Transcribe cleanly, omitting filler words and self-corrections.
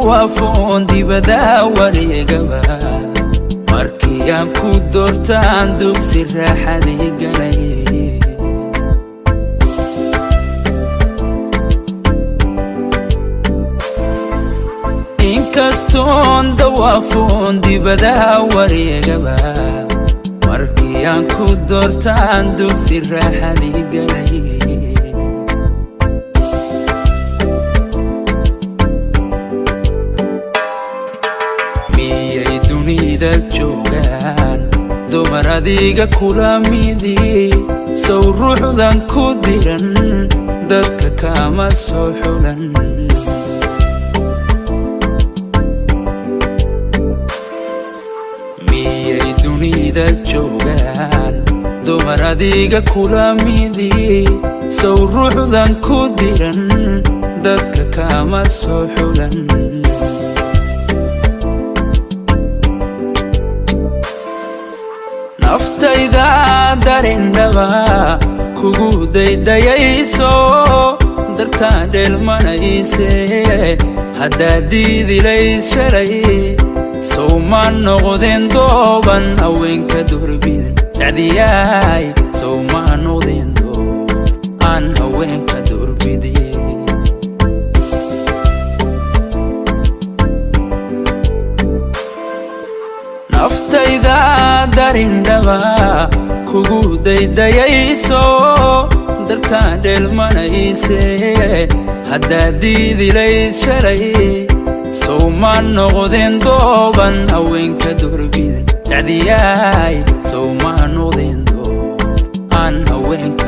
dawaafoon dibadda wareegaba markii aan ku doortaan dugsi raaxadii galay inkastoon dawaafoon dibadda wareegaba markii aan ku doortaan dugsi raaxadii galay dunida joogaan dumar adiga kula midi sow ruuxdan ku diran dadka kama soo xulan miyay dunida joogaan dumar adiga kula midi sow ruuxdan ku diran dadka kama soo xulan naftayda darindhaba kugu daydayayso dartaan dheelmanayse haddaad diidilayd shalay sow ma noqdeen dooban haweenka durbidin sacdiyaay sow ma noqdeen doob aan haweenka durbidin naftayda darindhaba kugu daydayayso dartaan dheelmanayse haddaad diidilayd shalay sow ma noqdeen dooban haweenka durbidin sacdiyaay sow ma noqdeen doob aan haweenka